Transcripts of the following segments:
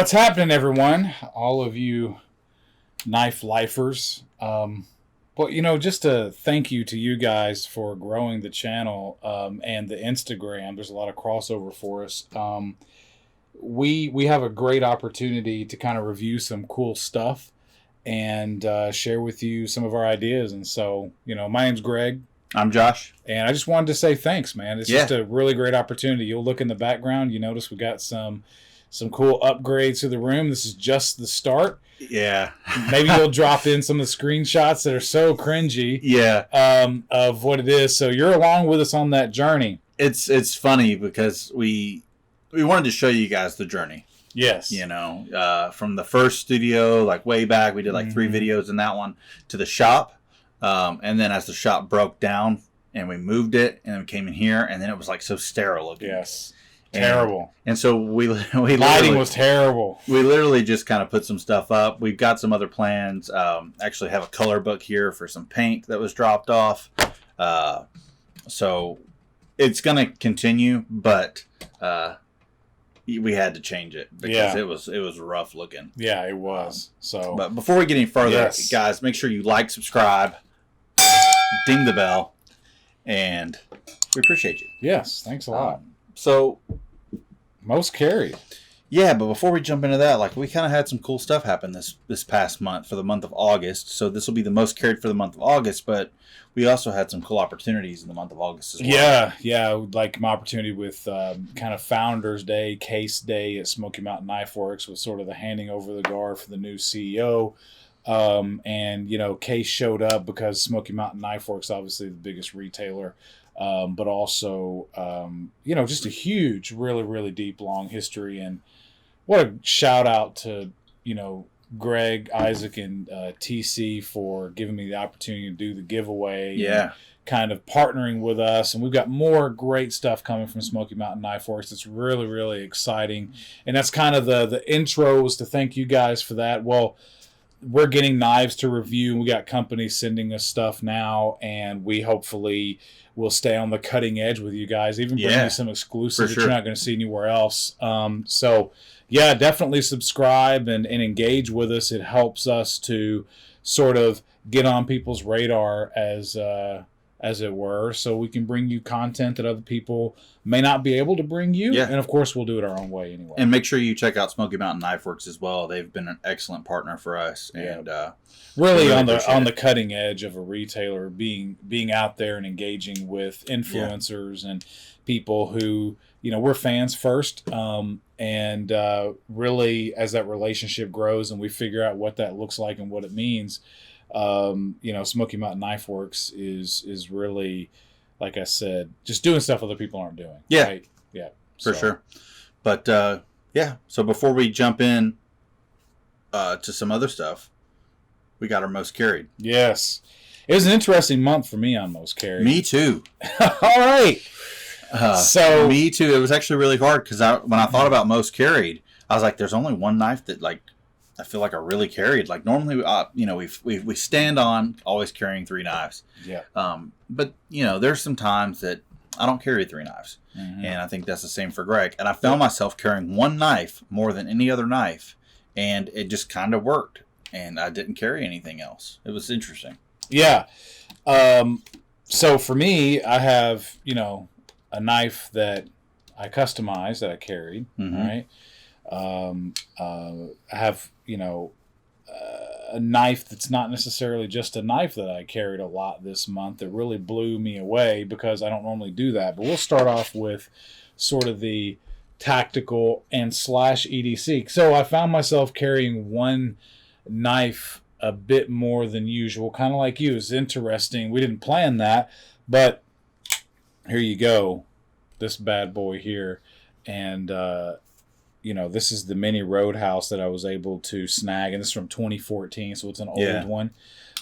What's happening, everyone? All of you knife lifers. Just a thank you to you guys for growing the channel and the Instagram. There's a lot of crossover for us. We have a great opportunity to kind of review some cool stuff and share with you some of our ideas. And so, my name's Greg. I'm Josh. And I just wanted to say thanks, man. It's just a really great opportunity. You'll look in the background. You notice we got some cool upgrades to the room. This is just the start. Yeah. Maybe you'll drop in some of the screenshots that are so cringy. Yeah. Of what it is. So you're along with us on that journey. It's funny because we wanted to show you guys the journey. Yes. From the first studio, like way back, we did like 3 videos in that one, to the shop. And then as the shop broke down and we moved it and then we came in here and then it was like so sterile looking. Yes. Terrible. And so we lighting was terrible. We literally just kind of put some stuff up. We've got some other plans. Actually have a color book here for some paint that was dropped off. So it's going to continue, but we had to change it because it was rough looking. Yeah, it was. But before we get any further, guys, make sure you like, subscribe, ding the bell, and we appreciate you. Yes, thanks a lot. So, most carried. Yeah, but before we jump into that, like we kind of had some cool stuff happen this past month for the month of August. So this will be the most carried for the month of August, but we also had some cool opportunities in the month of August as well. Yeah, like my opportunity with kind of Founders Day, Case Day at Smoky Mountain Knife Works was sort of the handing over the guard for the new CEO. And Case showed up because Smoky Mountain Knife Works, obviously the biggest retailer. But also, just a huge, really, really deep, long history. And what a shout out to, Greg, Isaac, and TC for giving me the opportunity to do the giveaway. Yeah. And kind of partnering with us. And we've got more great stuff coming from Smoky Mountain Knife Works. It's really, really exciting. And that's kind of the intro, was to thank you guys for that. Well, we're getting knives to review. We got companies sending us stuff now, and we hopefully will stay on the cutting edge with you guys, even bring you some exclusives that you're not going to see anywhere else. Definitely subscribe and engage with us. It helps us to sort of get on people's radar as it were, so we can bring you content that other people may not be able to bring you. Yeah. And of course, we'll do it our own way anyway. And make sure you check out Smoky Mountain Knife Works as well. They've been an excellent partner for us, and really on the cutting edge of a retailer, being out there and engaging with influencers and people who we're fans first. And really, as that relationship grows and we figure out what that looks like and what it means. Smoky Mountain Knife Works is really, like I said, just doing stuff other people aren't doing. Yeah. Right? Yeah. For sure. But, so before we jump in to some other stuff, we got our most carried. Yes. It was an interesting month for me on most carried. Me too. All right. Me too. It was actually really hard because when I thought about most carried, I was like, there's only one knife that, like, I feel like I really carried. Like normally, we stand on always carrying 3 knives. Yeah. But there's some times that I don't carry 3 knives, and I think that's the same for Greg. And I found myself carrying 1 knife more than any other knife, and it just kind of worked. And I didn't carry anything else. It was interesting. Yeah. So for me, I have a knife that I customized that I carried. Right. I have, a knife that's not necessarily just a knife that I carried a lot this month that really blew me away because I don't normally do that. But we'll start off with sort of the tactical and / EDC. So I found myself carrying 1 knife a bit more than usual, kind of like you. It's interesting. We didn't plan that, but here you go. This bad boy here. And, this is the mini Roadhouse that I was able to snag, and this is from 2014, so it's an old one.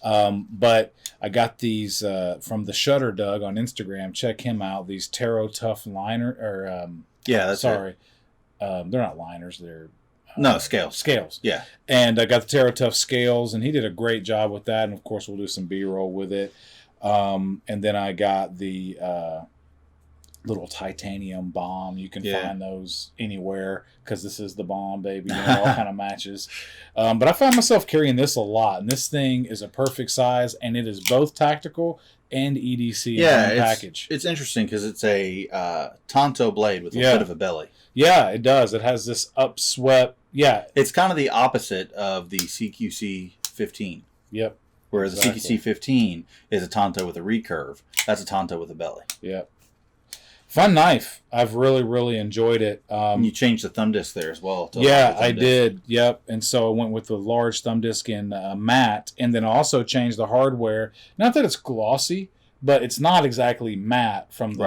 But I got these from the Shutter Doug on Instagram. Check him out. These Tarot Tough liner, they're not liners. They're scales. Scales. Yeah. And I got the Tarot Tough scales, and he did a great job with that. And of course, we'll do some B-roll with it. And then I got the little titanium bomb. You can find those anywhere because this is the bomb, baby. You know, all kind of matches. But I find myself carrying this a lot, and this thing is a perfect size, and it is both tactical and EDC in one package. It's interesting because it's a Tonto blade with a bit of a belly. Yeah, it does. It has this upswept. Yeah, it's kind of the opposite of the CQC 15. Yep. Whereas the CQC 15 is a Tonto with a recurve. That's a Tonto with a belly. Yep. Fun knife. I've really, really enjoyed it. And you changed the thumb disc there as well. Yeah, I did. Yep. And so I went with the large thumb disc in matte, and then I also changed the hardware. Not that it's glossy, but it's not exactly matte from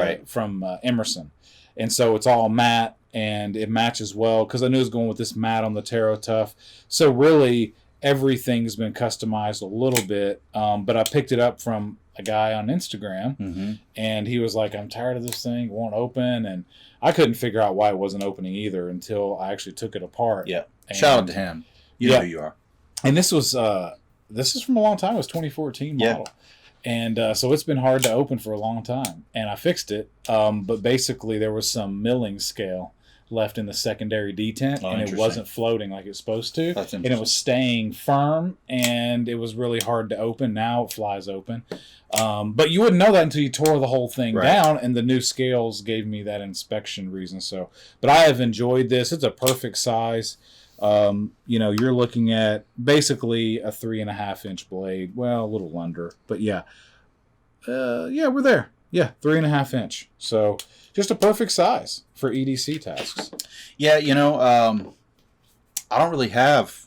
Emerson. And so it's all matte, and it matches well because I knew it was going with this matte on the Taro Tough. So really, everything's been customized a little bit, but I picked it up from a guy on Instagram, and he was like, I'm tired of this thing, it won't open, and I couldn't figure out why it wasn't opening either until I actually took it apart. Yeah. Shout out to him. You know who you are. And this is from a long time. It was 2014 model. And so it's been hard to open for a long time, and I fixed it, but basically there was some milling scale left in the secondary detent, and it wasn't floating like it's supposed to. That's interesting. And it was staying firm, and it was really hard to open. Now it flies open. But you wouldn't know that until you tore the whole thing down, and the new scales gave me that inspection reason. So, but I have enjoyed this. It's a perfect size. You're looking at basically a 3.5-inch blade. Well, a little under, but yeah, we're there. Yeah, 3.5 inch. So just a perfect size for EDC tasks. Yeah, I don't really have,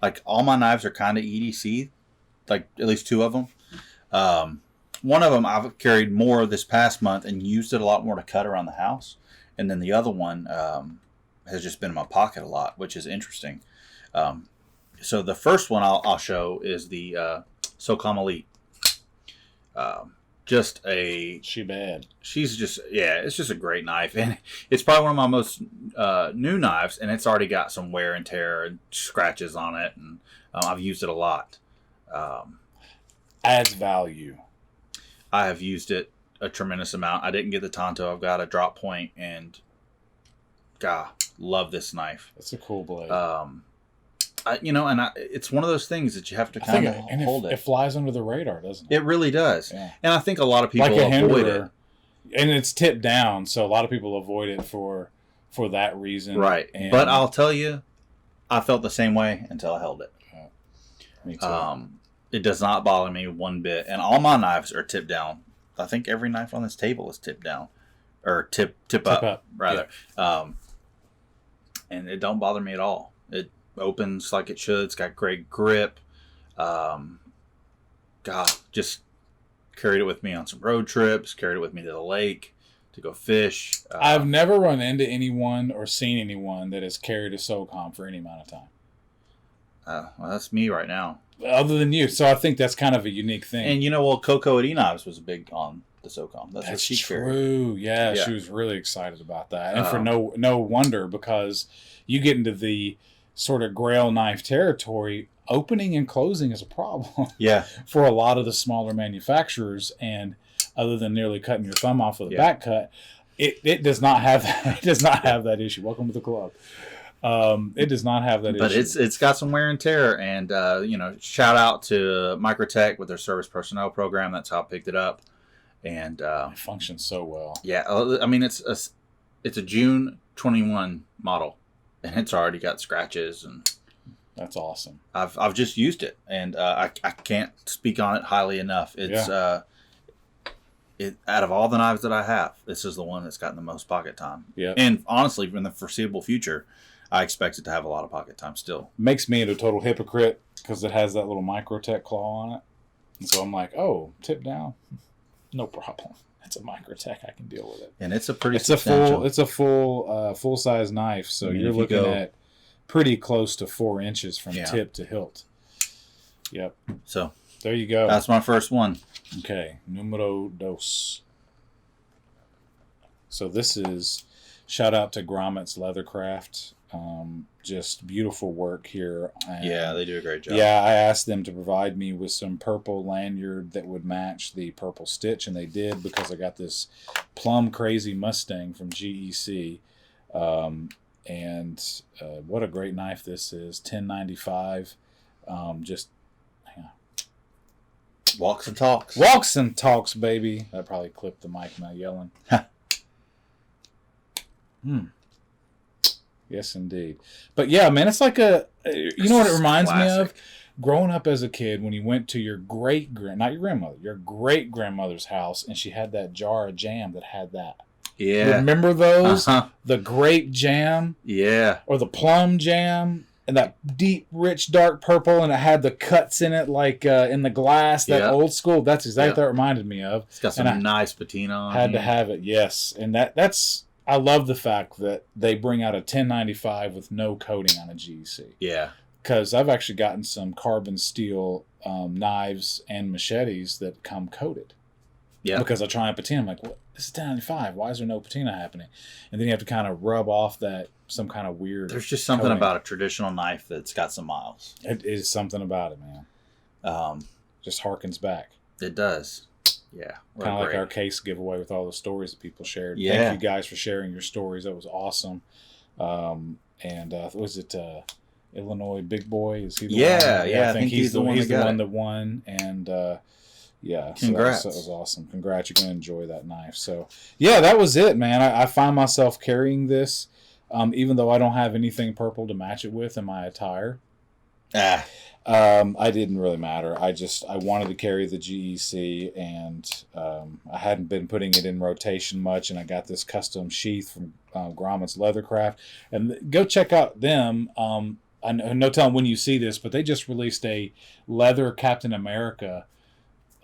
like, all my knives are kind of EDC, like at least 2 of them. One of them I've carried more this past month and used it a lot more to cut around the house. And then the other one has just been in my pocket a lot, which is interesting. So the first one I'll show is the Socom Elite. She's just, it's just a great knife. And it's probably one of my most new knives, and it's already got some wear and tear and scratches on it. And I've used it a lot. Adds value. I have used it a tremendous amount. I didn't get the Tonto. I've got a drop point, and God, love this knife. It's a cool blade. It's one of those things that you have to kind of hold it. It flies under the radar, doesn't it? It really does. Yeah. And I think a lot of people avoid it. And it's tipped down, so a lot of people avoid it for that reason. Right. And but I'll tell you, I felt the same way until I held it. Yeah. Me too. It does not bother me one bit. And all my knives are tipped down. I think every knife on this table is tipped down. Or tip up, rather. Yeah. And it don't bother me at all. It opens like it should. It's got great grip. Just carried it with me on some road trips. Carried it with me to the lake to go fish. I've never run into anyone or seen anyone that has carried a Socom for any amount of time. Well, that's me right now. Other than you. So I think that's kind of a unique thing. And Coco at E-Knives was big on the Socom. That's what she true. Yeah, she was really excited about that. And for no wonder, because you get into the sort of grail knife territory, opening and closing is a problem. Yeah. For a lot of the smaller manufacturers, and other than nearly cutting your thumb off with a back cut, it does not have that. It does not have that issue. Welcome to the club. It does not have that issue. But it's got some wear and tear, and shout out to Microtech with their service personnel program. That's how I picked it up, and it functions so well. Yeah, I mean it's a June 21 model, and it's already got scratches, and that's awesome. I've just used it, and I can't speak on it highly enough. It's out of all the knives that I have, this is the one that's gotten the most pocket time. Yeah, and honestly, in the foreseeable future, I expect it to have a lot of pocket time still. Makes me into a total hypocrite because it has that little Microtech claw on it. And so I'm like, oh, tip down. No problem. It's a Microtech. I can deal with it. And it's a pretty substantial. It's a full size knife. So you're looking at pretty close to 4 inches from tip to hilt. Yep. So there you go. That's my first one. Okay. Numero dos. So this is shout out to Gromit's Leathercraft. Just beautiful work here. And yeah, they do a great job. Yeah, I asked them to provide me with some purple lanyard that would match the purple stitch, and they did, because I got this Plum Crazy Mustang from GEC. And what a great knife this is. $10.95. Just hang on. Walks and talks. Walks and talks, baby. I probably clipped the mic now yelling. Yes, indeed. But yeah, man, it's like you know what it reminds me of? Growing up as a kid, when you went to your not your grandmother, your great-grandmother's house, and she had that jar of jam that had that. Yeah. Remember those? The grape jam? Yeah. Or the plum jam? And that deep, rich, dark purple, and it had the cuts in it, like in the glass, that old school. That's exactly what that reminded me of. It's got some nice patina on it. Had to have it, yes. And that's... I love the fact that they bring out a 1095 with no coating on a GEC. Yeah. Because I've actually gotten some carbon steel knives and machetes that come coated. Yeah. Because I try and patina. I'm like, what? This is 1095. Why is there no patina happening? And then you have to kind of rub off some kind of weird... There's just something about a traditional knife that's got some miles. It is something about it, man. Just harkens back. It does. Yeah. Kind of like our case giveaway with all the stories that people shared. Yeah. Thank you guys for sharing your stories. That was awesome. And was it Illinois Big Boy? Is he the one? Yeah, I think he's the one that won. And yeah, congrats. So that was awesome. Congrats. You're going to enjoy that knife. So yeah, that was it, man. I find myself carrying this, even though I don't have anything purple to match it with in my attire. I didn't really matter. I wanted to carry the GEC, and I hadn't been putting it in rotation much, and I got this custom sheath from Grommet's Leathercraft. And go check out them. I know, no telling when you see this, but they just released a leather Captain America.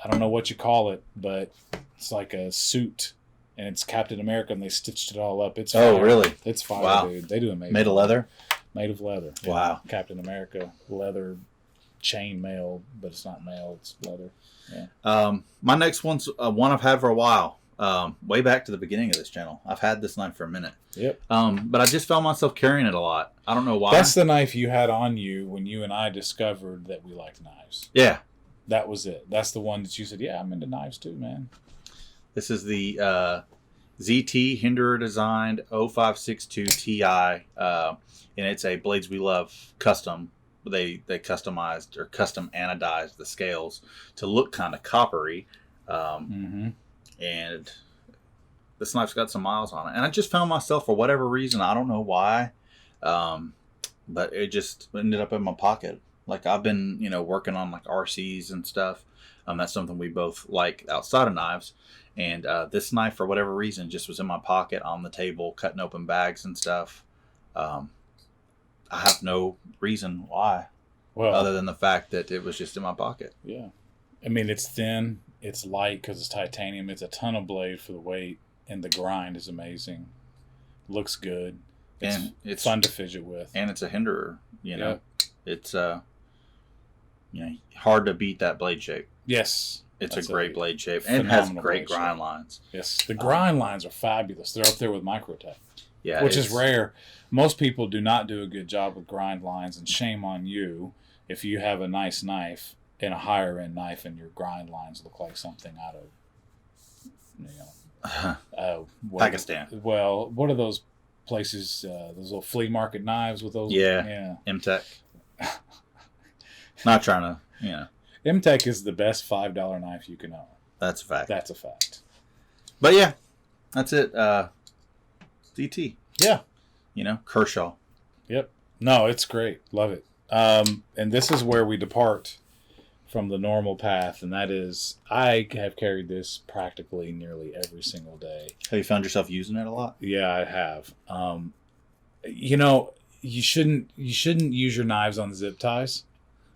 I don't know what you call it, but it's like a suit, and it's Captain America, and they stitched it all up. It's fire. Oh, really? It's fire, dude. They do amazing. Made of leather? Made of leather. Wow. Yeah. Captain America leather. Chain mail, but it's not mail, it's leather. Yeah. My next one's one I've had for a while. Way back to the beginning of this channel. I've had this knife for a minute. Yep. But I just found myself carrying it a lot. I don't know why. That's the knife you had on you when you and I discovered that we liked knives. Yeah. That was it. That's the one that you said, yeah, I'm into knives too, man. This is the ZT Hinderer designed 0562 Ti, and it's a Blades We Love custom. They customized or custom anodized the scales to look kind of coppery, and this knife's got some miles on it. And I just found myself, for whatever reason, I don't know why, but it just ended up in my pocket. Like, I've been, working on like RCs and stuff. That's something we both like outside of knives. And this knife, for whatever reason, just was in my pocket on the table, cutting open bags and stuff. I have no reason why, other than the fact that it was just in my pocket. Yeah. I mean, it's thin, it's light because it's titanium, it's a ton of blade for the weight, and the grind is amazing. Looks good. It's fun to fidget with. And it's a hinderer, Yep. It's hard to beat that blade shape. Yes. It's a great blade shape, and it has great grind lines. Yes, the grind lines are fabulous. They're up there with Microtech. Yeah, which is rare. Most people do not do a good job with grind lines, and shame on you if you have a nice knife and a higher end knife and your grind lines look like something out of Pakistan. Well, what are those places? Those little flea market knives with those? Yeah. M-Tech. Not trying to, M-Tech is the best $5 knife you can own. That's a fact. That's a fact. But yeah, that's it. ZT. Yeah. Kershaw. Yep. No, it's great. Love it. And this is where we depart from the normal path, and that is I have carried this practically nearly every single day. Have you found yourself using it a lot? Yeah, I have. You shouldn't use your knives on zip ties.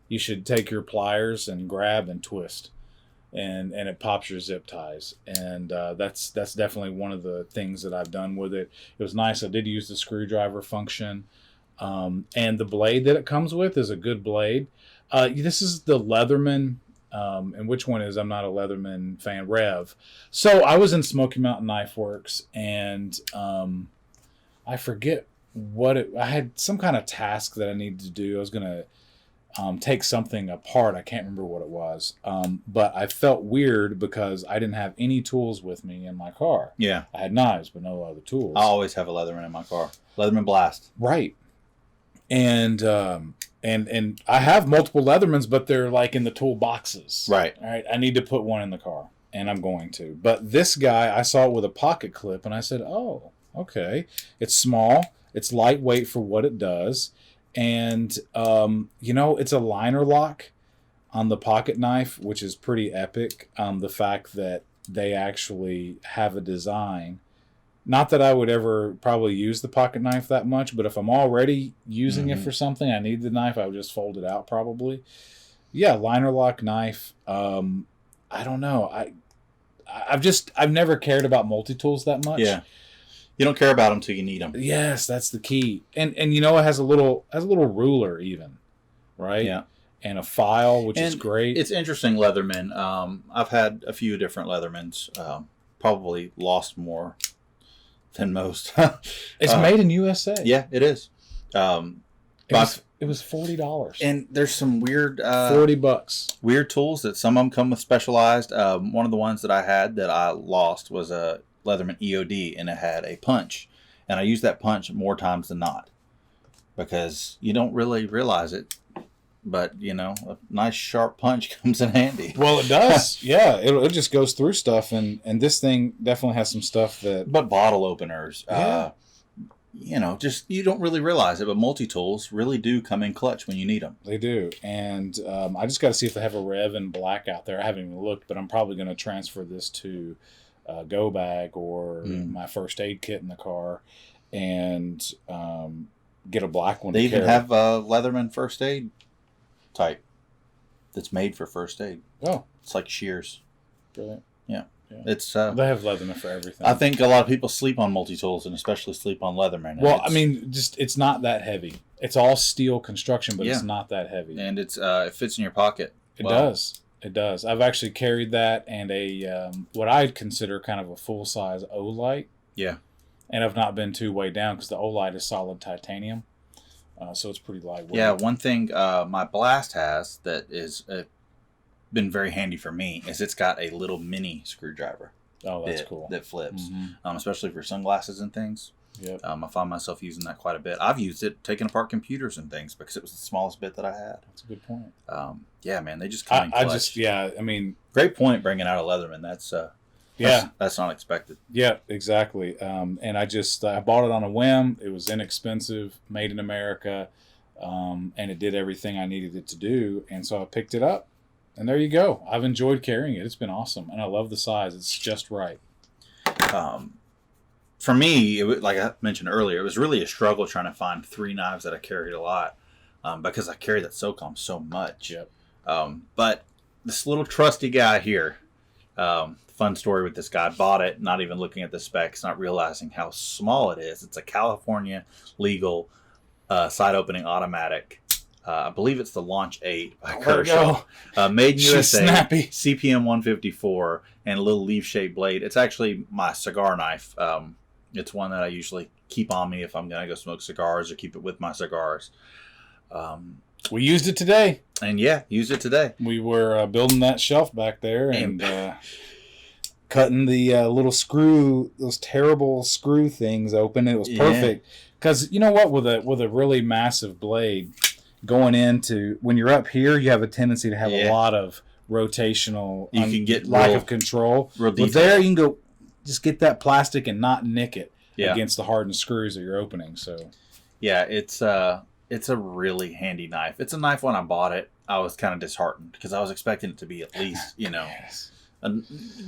You should take your pliers and grab and twist. And it pops your zip ties, and that's definitely one of the things that I've done with it. It was nice. I did use the screwdriver function, and the blade that it comes with is a good blade. This is the Leatherman, and which one is? I'm not a Leatherman fan. Rev. So I was in Smoky Mountain Knife Works, and I forget I had some kind of task that I needed to do. I was gonna take something apart. I can't remember what it was. But I felt weird because I didn't have any tools with me in my car. Yeah. I had knives, but no other tools. I always have a Leatherman in my car. Leatherman Blast. Right. And I have multiple Leathermans, but they're like in the tool boxes. Right. All right. I need to put one in the car, and I'm going to. But this guy, I saw it with a pocket clip, and I said, oh, okay. It's small. It's lightweight for what it does. And, it's a liner lock on the pocket knife, which is pretty epic. The fact that they actually have a design. Not that I would ever probably use the pocket knife that much, but if I'm already using it for something, I need the knife, I would just fold it out probably. Yeah, liner lock knife. I don't know. I've never cared about multi-tools that much. Yeah. You don't care about them till you need them. Yes, that's the key. And it has a little ruler even, right? Yeah. And a file, which is great. It's interesting, Leatherman. I've had a few different Leathermans. Probably lost more than most. It's made in USA. Yeah, it is. It was $40. And there's some weird $40. Weird tools that some of them come with specialized. One of the ones that I had that I lost was a Leatherman EOD, and it had a punch, and I used that punch more times than not because you don't really realize it, but a nice sharp punch comes in handy. Well, it does. Yeah, it just goes through stuff, and this thing definitely has some stuff that. But bottle openers, just you don't really realize it, but multi-tools really do come in clutch when you need them. They do, and I just got to see if they have a Rev in black out there. I haven't even looked, but I'm probably going to transfer this to go bag or my first aid kit in the car, and get a black one. They even have a Leatherman first aid type that's made for first aid. Oh, it's like shears. Brilliant. Yeah. It's they have Leatherman for everything. I think a lot of people sleep on multi-tools and especially sleep on Leatherman. Well, it's not that heavy. It's all steel construction, but it's not that heavy. And it's it fits in your pocket. It does. It does. I've actually carried that and a what I'd consider kind of a full-size O-Light. Yeah. And I've not been too weighed down because the O-Light is solid titanium. So it's pretty lightweight. Yeah, one thing my Blast has that is been very handy for me is it's got a little mini screwdriver. Oh, that's cool. That flips, especially for sunglasses and things. Yep. I find myself using that quite a bit. I've used it taking apart computers and things because it was the smallest bit that I had. That's a good point. Yeah, man, they just come in clutch. Great point bringing out a Leatherman. That's unexpected. Yeah, exactly. And I bought it on a whim. It was inexpensive, made in America, and it did everything I needed it to do. And so I picked it up, and there you go. I've enjoyed carrying it. It's been awesome, and I love the size. It's just right. For me, like I mentioned earlier, it was really a struggle trying to find three knives that I carried a lot because I carried that Socom so much. Yep. But this little trusty guy here, fun story with this guy, bought it, not even looking at the specs, not realizing how small it is. It's a California legal side opening automatic. I believe it's the Launch 8 by Kershaw. Made in USA, snappy. CPM 154, and a little leaf-shaped blade. It's actually my cigar knife. It's one that I usually keep on me if I'm going to go smoke cigars or keep it with my cigars. We used it today. And used it today. We were building that shelf back there and cutting the little screw, those terrible screw things open. It was perfect. Because you know what? With a really massive blade going into, when you're up here, you have a tendency to have a lot of rotational, you can get lack of control. But there, you can go, just get that plastic and not nick it against the hardened screws that you're opening. So, yeah, it's a really handy knife. It's a knife when I bought it, I was kind of disheartened because I was expecting it to be at least, a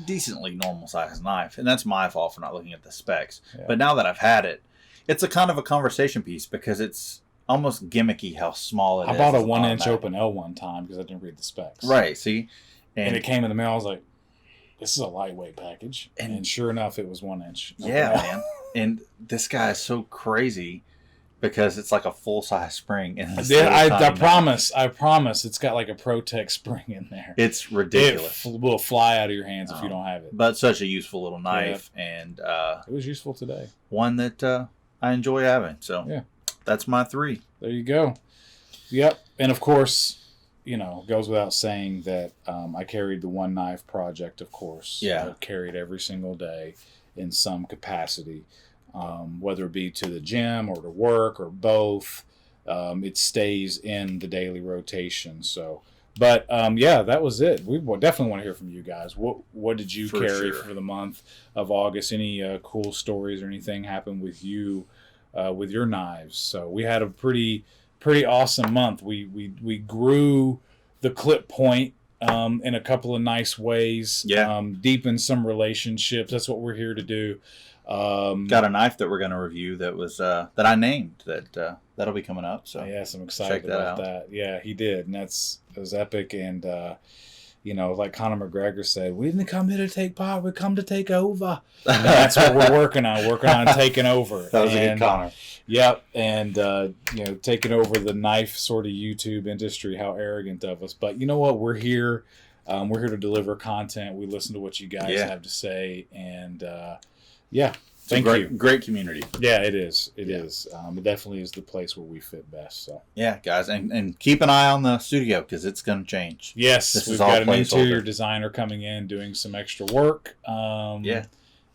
decently normal sized knife. And that's my fault for not looking at the specs. Yeah. But now that I've had it, it's a kind of a conversation piece because it's almost gimmicky how small it is. I bought a 1-inch open L one time because I didn't read the specs. Right, see? And it came in the mail. I was like, this is a lightweight package. And sure enough, it was 1 inch. Yeah, man. And this guy is so crazy because it's like a full-size spring. I promise. It's got like a Protec spring in there. It's ridiculous. It will fly out of your hands if you don't have it. But such a useful little knife. Yeah. And it was useful today. One that I enjoy having. So yeah, that's my 3. there you go. Yep, and of course, goes without saying that I carried the One Knife Project, of course. Yeah. I carried every single day in some capacity, whether it be to the gym or to work or both. It stays in the daily rotation. So, but yeah, that was it. We definitely want to hear from you guys. What did you carry for the month of August? Any cool stories or anything happened with you with your knives? So we had a pretty awesome month. We grew the clip point in a couple of nice ways. Yeah. Deepened some relationships. That's what we're here to do. Got a knife that we're going to review that was that I named that'll be coming up. So yes, I'm excited about that. Yeah, he did, and it was epic. And like Conor McGregor said, we didn't come here to take part; we come to take over. And that's what we're working on taking over. That was a good Conor. Yep, and taking over the knife sort of YouTube industry. How arrogant of us! But you know what? We're here. We're here to deliver content. We listen to what you guys have to say, and yeah, thank you. Great community. Yeah, it is. It is. It definitely is the place where we fit best. So yeah, guys, and keep an eye on the studio because it's going to change. Yes, we've got an interior designer coming in doing some extra work. Yeah,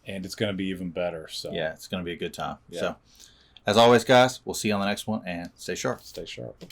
and it's going to be even better. So yeah, it's going to be a good time. Yeah. So as always, guys, we'll see you on the next one, and stay sharp. Stay sharp.